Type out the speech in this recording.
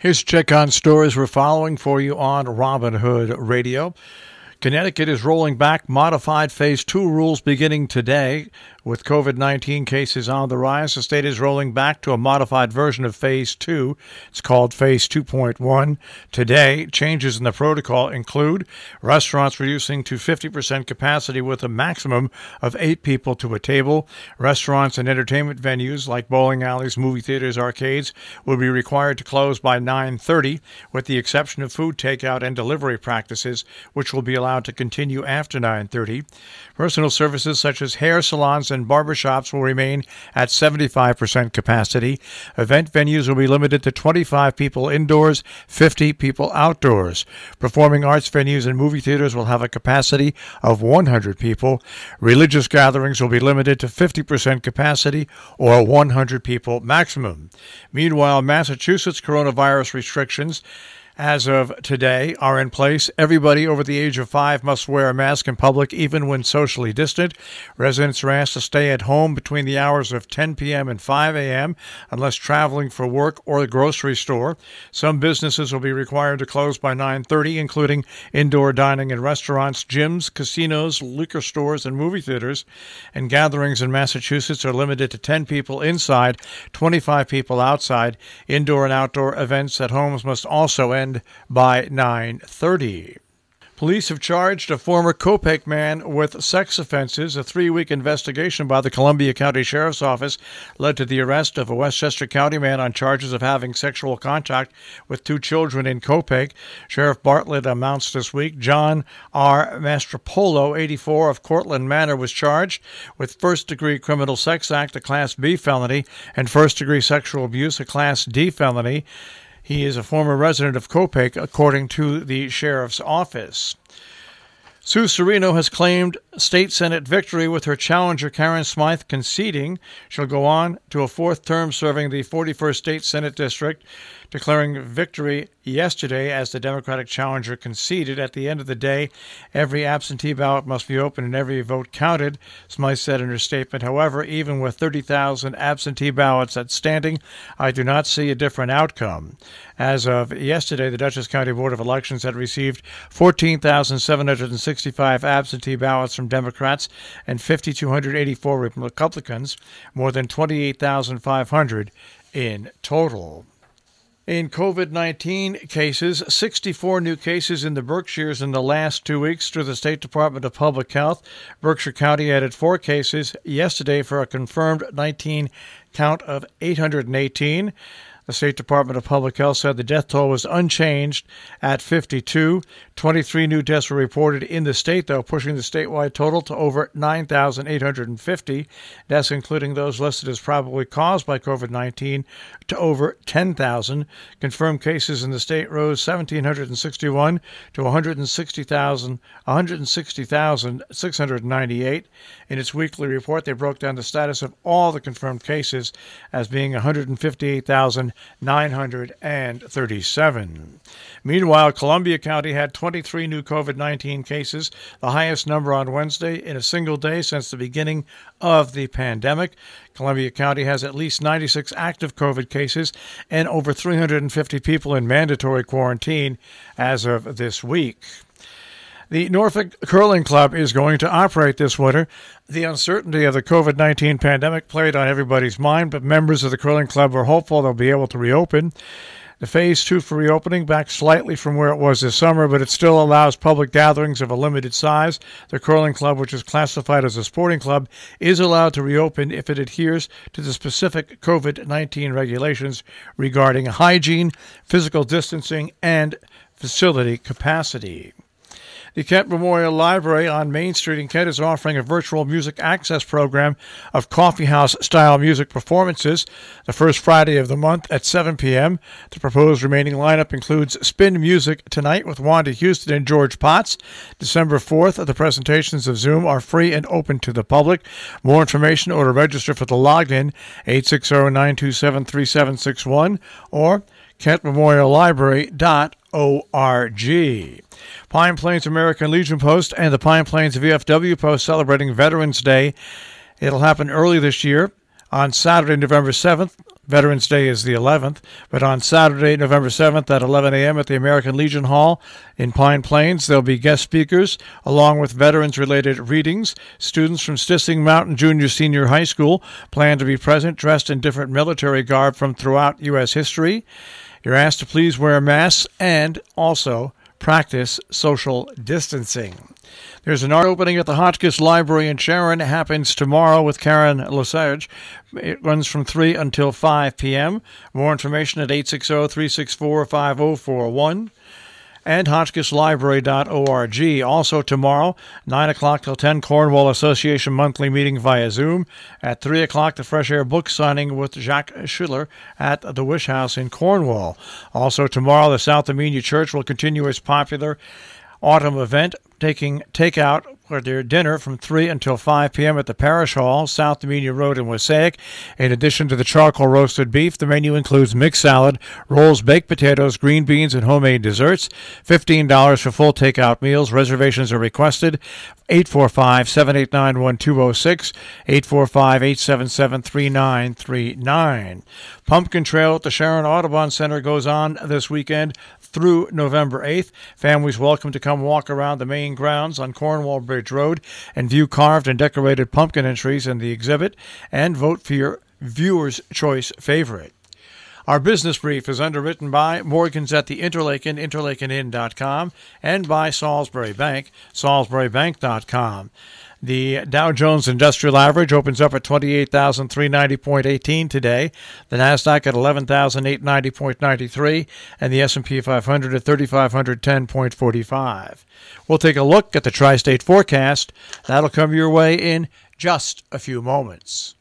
Here's a check on stories we're following for you on Robin Hood Radio. Connecticut is rolling back modified Phase 2 rules beginning today. With COVID-19 cases on the rise, the state is rolling back to a modified version of Phase 2. It's called Phase 2.1. Today, changes in the protocol include restaurants reducing to 50% capacity with a maximum of 8 people to a table. Restaurants and entertainment venues like bowling alleys, movie theaters, arcades will be required to close by 9:30, with the exception of food takeout and delivery practices, which will be allowed to continue after 9:30. Personal services such as hair salons and barbershops will remain at 75% capacity. Event venues will be limited to 25 people indoors, 50 people outdoors. Performing arts venues and movie theaters will have a capacity of 100 people. Religious gatherings will be limited to 50% capacity or 100 people maximum. Meanwhile, Massachusetts coronavirus restrictions as of today are in place. Everybody over the age of 5 must wear a mask in public, even when socially distant. Residents are asked to stay at home between the hours of 10 p.m. and 5 a.m. unless traveling for work or the grocery store. Some businesses will be required to close by 9:30, including indoor dining and restaurants, gyms, casinos, liquor stores, and movie theaters. And gatherings in Massachusetts are limited to 10 people inside, 25 people outside. Indoor and outdoor events at homes must also end by 9:30. Police have charged a former Copake man with sex offenses. A 3-week investigation by the Columbia County Sheriff's Office led to the arrest of a Westchester County man on charges of having sexual contact with 2 children in Copake. Sheriff Bartlett announced this week John R. Mastropolo, 84, of Cortland Manor, was charged with first-degree criminal sex act, a Class B felony, and first-degree sexual abuse, a Class D felony. He is a former resident of Copake, according to the Sheriff's Office. Sue Serino has claimed state Senate victory with her challenger Karen Smythe conceding. She'll go on to a 4th term serving the 41st State Senate District, declaring victory yesterday as the Democratic challenger conceded. At the end of the day, every absentee ballot must be open and every vote counted, Smythe said in her statement. However, even with 30,000 absentee ballots outstanding, I do not see a different outcome. As of yesterday, the Dutchess County Board of Elections had received 14,765 absentee ballots from Democrats and 5,284 Republicans, more than 28,500 in total. In COVID-19 cases, 64 new cases in the Berkshires in the last 2 weeks through the State Department of Public Health. Berkshire County added 4 cases yesterday for a confirmed 19 count of 818. The State Department of Public Health said the death toll was unchanged at 52. 23 new deaths were reported in the state, though, pushing the statewide total to over 9,850. Deaths, including those listed as probably caused by COVID-19, to over 10,000. Confirmed cases in the state rose 1,761 to 160,698. In its weekly report, they broke down the status of all the confirmed cases as being 158,937. Meanwhile, Columbia County had 23 new COVID-19 cases, the highest number on Wednesday in a single day since the beginning of the pandemic. Columbia County has at least 96 active COVID cases and over 350 people in mandatory quarantine as of this week. The Norfolk Curling Club is going to operate this winter. The uncertainty of the COVID-19 pandemic played on everybody's mind, but members of the Curling Club are hopeful they'll be able to reopen. The Phase 2 for reopening back slightly from where it was this summer, but it still allows public gatherings of a limited size. The Curling Club, which is classified as a sporting club, is allowed to reopen if it adheres to the specific COVID-19 regulations regarding hygiene, physical distancing, and facility capacity. The Kent Memorial Library on Main Street in Kent is offering a virtual music access program of coffeehouse-style music performances the first Friday of the month at 7 p.m. The proposed remaining lineup includes Spin Music Tonight with Wanda Houston and George Potts. December 4th, the presentations of Zoom are free and open to the public. More information or to register for the login, 860-927-3761 or kentmemoriallibrary.org. Pine Plains American Legion Post and the Pine Plains VFW Post celebrating Veterans Day. It'll happen early this year on Saturday, November 7th. Veterans Day is the 11th, but on Saturday, November 7th at 11 a.m. at the American Legion Hall in Pine Plains, there'll be guest speakers along with veterans-related readings. Students from Stissing Mountain Junior Senior High School plan to be present dressed in different military garb from throughout U.S. history. You're asked to please wear masks and also practice social distancing. There's an art opening at the Hotchkiss Library in Sharon. It happens tomorrow with Karen Lesage. It runs from 3 until 5 p.m. More information at 860-364-5041 and hotchkisslibrary.org. Also tomorrow, 9 o'clock till 10, Cornwall Association monthly meeting via Zoom. At 3 o'clock, the Fresh Air book signing with Jacques Schiller at the Wish House in Cornwall. Also tomorrow, the South Armenia Church will continue its popular autumn event, taking takeout for their dinner from 3 until 5 p.m. at the Parish Hall, South Armenia Road in Wassaic. In addition to the charcoal roasted beef, the menu includes mixed salad, rolls, baked potatoes, green beans, and homemade desserts. $15 for full takeout meals. Reservations are requested. 845-789-1206, 845-877-3939. Pumpkin Trail at the Sharon Audubon Center goes on this weekend through November 8th. Families welcome to come walk around the main grounds on Cornwall Bridge Road and view carved and decorated pumpkin entries in the exhibit and vote for your viewer's choice favorite. Our business brief is underwritten by Morgans at the Interlaken, interlakeninn.com, and by Salisbury Bank, salisburybank.com. The Dow Jones Industrial Average opens up at 28,390.18 today, the Nasdaq at 11,890.93, and the S&P 500 at 3,510.45. We'll take a look at the tri-state forecast. That'll come your way in just a few moments.